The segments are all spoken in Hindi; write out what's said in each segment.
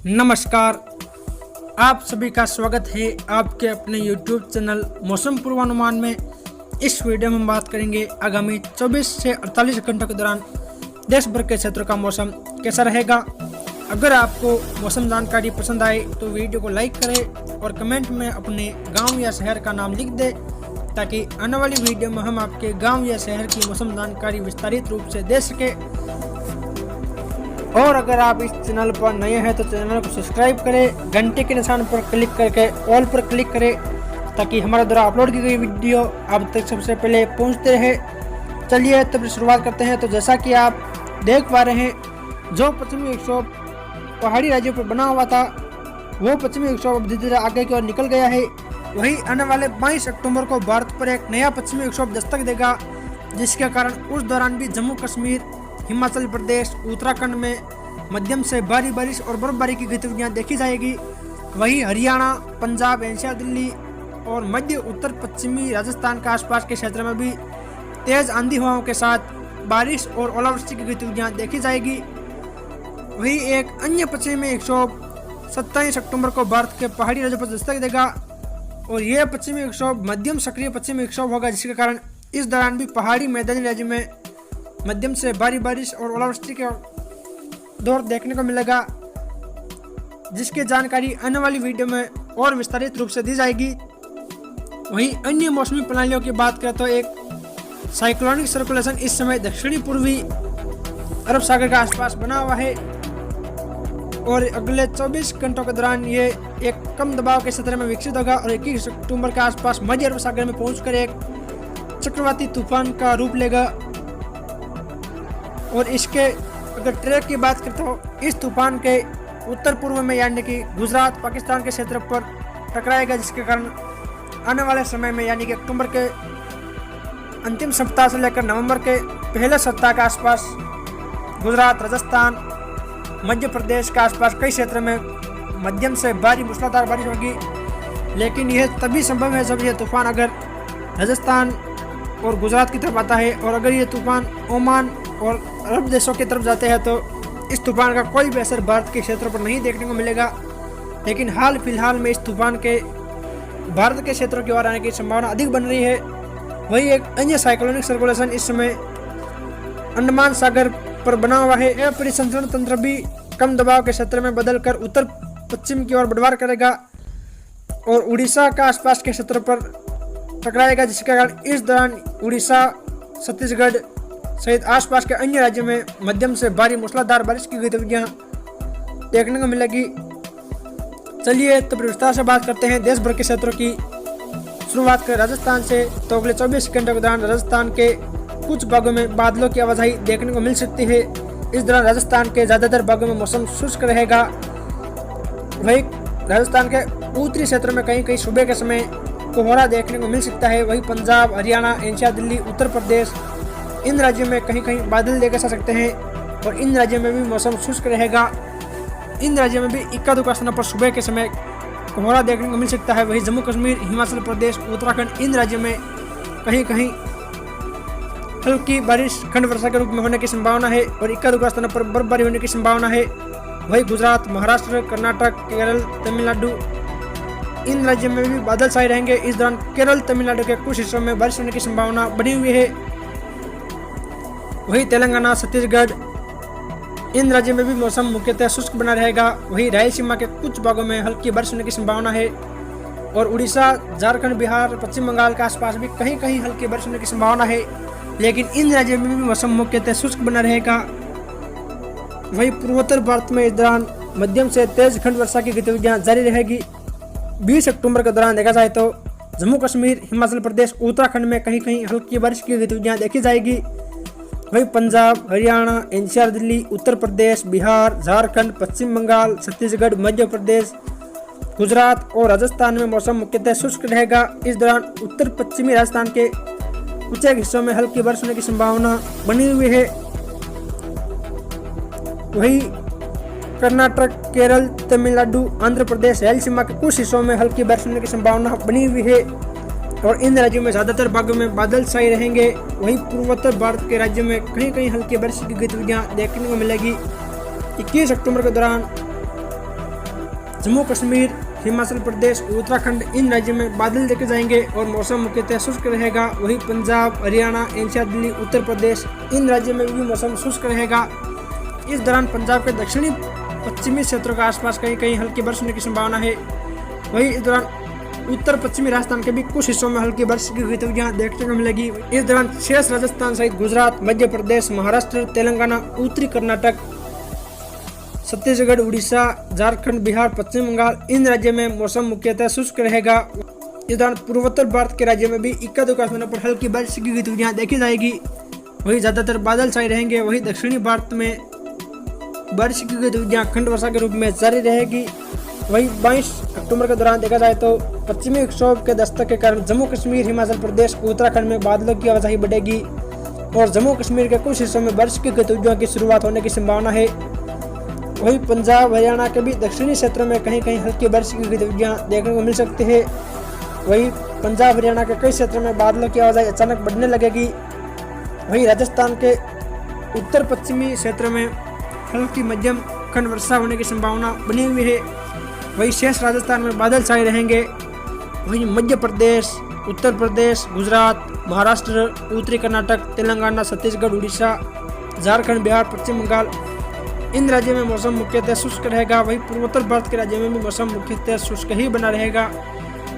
नमस्कार, आप सभी का स्वागत है आपके अपने YouTube चैनल मौसम पूर्वानुमान में। इस वीडियो में हम बात करेंगे आगामी 24 से 48 घंटों के दौरान देश भर के क्षेत्रों का मौसम कैसा रहेगा। अगर आपको मौसम जानकारी पसंद आए तो वीडियो को लाइक करें और कमेंट में अपने गांव या शहर का नाम लिख दें, ताकि आने वाली वीडियो में हम आपके गांव या शहर की मौसम जानकारी विस्तारित रूप से दे सकें। और अगर आप इस चैनल पर नए हैं तो चैनल को सब्सक्राइब करें, घंटे के निशान पर क्लिक करके ऑल पर क्लिक करें, ताकि हमारे द्वारा अपलोड की गई वीडियो आप तक सबसे पहले पहुंचते रहे। चलिए तब शुरुआत करते हैं। तो जैसा कि आप देख पा रहे हैं, जो पश्चिमी विक्षोभ पहाड़ी राज्यों पर बना हुआ था वो पश्चिमी विक्षोभ अब धीरे धीरे आगे की ओर निकल गया है। वहीं आने वाले 22 अक्टूबर को भारत पर एक नया पश्चिमी विक्षोभ दस्तक देगा, जिसके कारण उस दौरान भी जम्मू कश्मीर, हिमाचल प्रदेश, उत्तराखंड में मध्यम से भारी बारिश और बर्फबारी की गतिविधियां देखी जाएगी। वहीं हरियाणा, पंजाब, एनसीआर, दिल्ली और मध्य उत्तर पश्चिमी राजस्थान के आसपास के क्षेत्र में भी तेज आंधी हवाओं के साथ बारिश और ओलावृष्टि की गतिविधियां देखी जाएगी। वहीं एक अन्य पश्चिमी विक्षोभ 27 अक्टूबर को भारत के पहाड़ी राज्यों पर दस्तक देगा और यह पश्चिमी विक्षोभ मध्यम सक्रिय पश्चिमी विक्षोभ होगा, जिसके कारण इस दौरान भी पहाड़ी मैदानी राज्य में मध्यम से भारी बारिश और ओलावृष्टि का दौर देखने को मिलेगा, जिसकी जानकारी आने वाली वीडियो में और विस्तारित रूप से दी जाएगी। वहीं अन्य मौसमी प्रणालियों की बात करें तो एक साइक्लोनिक सर्कुलेशन इस समय दक्षिणी पूर्वी अरब सागर के आसपास बना हुआ है और अगले 24 घंटों के दौरान ये एक कम दबाव के क्षेत्र में विकसित होगा और 21 अक्टूबर के आसपास मध्य अरब सागर में पहुंचकर एक चक्रवाती तूफान का रूप लेगा। और इसके अगर ट्रैक की बात करते हो, इस तूफान के उत्तर पूर्व में यानी कि गुजरात, पाकिस्तान के क्षेत्र पर टकराएगा, जिसके कारण आने वाले समय में यानी कि अक्टूबर के अंतिम सप्ताह से लेकर नवंबर के पहले सप्ताह के आसपास गुजरात, राजस्थान, मध्य प्रदेश के आसपास कई क्षेत्र में मध्यम से भारी मूसलाधार बारिश होगी। लेकिन यह तभी संभव है जब यह तूफान अगर राजस्थान और गुजरात की तरफ आता है, और अगर ये तूफान ओमान और अरब देशों की तरफ जाते हैं तो इस तूफान का कोई भी असर भारत के क्षेत्र पर नहीं देखने को मिलेगा। लेकिन हाल फिलहाल में इस तूफान के भारत के क्षेत्रों की ओर आने की संभावना अधिक बन रही है। वही एक अन्य साइक्लोनिक सर्कुलेशन इस समय अंडमान सागर पर बना हुआ है। यह परिसंचरण तंत्र भी कम दबाव के क्षेत्र में बदलकर उत्तर पश्चिम की ओर बढ़वार करेगा और उड़ीसा का आसपास के क्षेत्र पर टकराएगा, जिसके कारण इस दौरान उड़ीसा, छत्तीसगढ़ सहित आसपास के अन्य राज्यों में मध्यम से भारी मूसलाधार बारिश की गतिविधियां देखने को मिलेगी। चलिए तो विस्तार से बात करते हैं देश भर के क्षेत्रों की। शुरुआत करें राजस्थान से, तो अगले 24 घंटों के दौरान राजस्थान के कुछ भागों में बादलों की आवाजाही देखने को मिल सकती है। इस दौरान राजस्थान के ज्यादातर भागों में मौसम शुष्क रहेगा। वहीं राजस्थान के उत्तरी क्षेत्र में कहीं कहीं सुबह के समय कोहरा देखने को मिल सकता है। वहीं पंजाब, हरियाणा, एनसीआर, दिल्ली, उत्तर प्रदेश, इन राज्यों में कहीं कहीं बादल देखे जा सकते हैं और इन राज्यों में भी मौसम शुष्क रहेगा। इन राज्यों में भी इक्का दुक्का स्थानों पर सुबह के समय कोहरा देखने को मिल सकता है। वहीं जम्मू कश्मीर, हिमाचल प्रदेश, उत्तराखंड, इन राज्यों में कहीं कहीं हल्की बारिश खंड वर्षा के रूप में होने की संभावना है और इक्का दुक्का स्थानों पर बर्फबारी होने की संभावना है। वहीं गुजरात, महाराष्ट्र, कर्नाटक, केरल, तमिलनाडु, इन राज्यों में भी बादल छाए रहेंगे। इस दौरान केरल, तमिलनाडु के कुछ हिस्सों में बारिश होने की संभावना बनी हुई है। वहीं तेलंगाना, छत्तीसगढ़, इन राज्यों में भी मौसम मुख्यतः शुष्क बना रहेगा। वहीं रायलसीमा के कुछ भागों में हल्की बारिश होने की संभावना है और उड़ीसा, झारखंड, बिहार, पश्चिम बंगाल के आसपास भी कहीं कहीं हल्की बारिश होने की संभावना है। लेकिन इन राज्यों में भी मौसम मुख्यतः शुष्क बना रहेगा। वहीं पूर्वोत्तर भारत में इस दौरान मध्यम से तेज खंड वर्षा की गतिविधियां जारी रहेगी। 20 अक्टूबर के दौरान देखा जाए तो जम्मू कश्मीर, हिमाचल प्रदेश, उत्तराखंड में कहीं कहीं हल्की बारिश की गतिविधियां देखी जाएगी। वहीं पंजाब, हरियाणा, एनसीआर, दिल्ली, उत्तर प्रदेश, बिहार, झारखंड, पश्चिम बंगाल, छत्तीसगढ़, मध्य प्रदेश, गुजरात और राजस्थान में मौसम मुख्यतः शुष्क रहेगा। इस दौरान उत्तर पश्चिमी राजस्थान के कुछ एक हिस्सों में हल्की बारिश होने की संभावना बनी हुई है। वहीं कर्नाटक, केरल, तमिलनाडु, आंध्र प्रदेश, रायलसीमा के कुछ हिस्सों में हल्की बारिश होने की संभावना बनी हुई है और इन राज्यों में ज्यादातर भागों में बादल छाए रहेंगे। वहीं पूर्वोत्तर भारत के राज्यों में कहीं कहीं हल्की बारिश की गतिविधियां देखने को मिलेगी। 21 अक्टूबर के दौरान जम्मू कश्मीर, हिमाचल प्रदेश, उत्तराखंड इन राज्यों में बादल देखे जाएंगे और मौसम मुख्यतः शुष्क रहेगा। वहीं पंजाब, हरियाणा, एनसीआर, दिल्ली, उत्तर प्रदेश इन राज्यों में भी मौसम शुष्क रहेगा। इस दौरान पंजाब के दक्षिणी पश्चिमी क्षेत्रों के आसपास कहीं कहीं हल्की बारिश होने की संभावना है। वहीं इस दौरान उत्तर पश्चिमी राजस्थान के भी कुछ हिस्सों में हल्की बारिश की गतिविधियां देखने को मिलेगी। इस दौरान शेष राजस्थान सहित गुजरात, मध्य प्रदेश, महाराष्ट्र, तेलंगाना, उत्तरी कर्नाटक, छत्तीसगढ़, उड़ीसा, झारखंड, बिहार, पश्चिम बंगाल इन राज्यों में मौसम मुख्यतः शुष्क रहेगा। इस दौरान पूर्वोत्तर भारत के राज्यों में भी इक्का दुक्का स्थानों पर हल्की बारिश की गतिविधियां देखी जाएगी। वहीं ज्यादातर बादल छाए रहेंगे। वहीं दक्षिणी भारत में बारिश की गतिविधियां खंड वर्षा के रूप में जारी रहेगी। वहीं 22 अक्टूबर के दौरान देखा जाए तो पश्चिमी विक्षोभ के दस्तक के कारण जम्मू कश्मीर, हिमाचल प्रदेश, उत्तराखंड में बादलों की आवाजाही बढ़ेगी और जम्मू कश्मीर के कुछ हिस्सों में बारिश की गतिविधियों की शुरुआत होने की संभावना है। वहीं पंजाब, हरियाणा के भी दक्षिणी क्षेत्रों में कहीं कहीं हल्की बारिश की गतिविधियां देखने को मिल सकती है। वहीं पंजाब, हरियाणा के कई क्षेत्रों में बादलों की आवाजाही अचानक बढ़ने लगेगी। वहीं राजस्थान के उत्तर पश्चिमी क्षेत्र में हल्की मध्यम खंड वर्षा होने की संभावना बनी हुई है। वहीं शेष राजस्थान में बादल छाए रहेंगे। वहीं मध्य प्रदेश, उत्तर प्रदेश, गुजरात, महाराष्ट्र, उत्तरी कर्नाटक, तेलंगाना, छत्तीसगढ़, उड़ीसा, झारखंड, बिहार, पश्चिम बंगाल इन राज्यों में मौसम मुख्यतः शुष्क रहेगा। वहीं पूर्वोत्तर भारत के राज्यों में भी मौसम मुख्यतः शुष्क ही बना रहेगा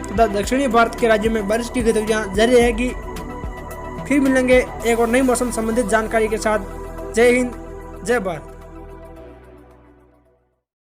तथा दक्षिणी भारत के राज्यों में बारिश की गतिविधियां जारी रहेगी। फिर मिलेंगे एक और नई मौसम संबंधित जानकारी के साथ। जय हिंद, जय भारत।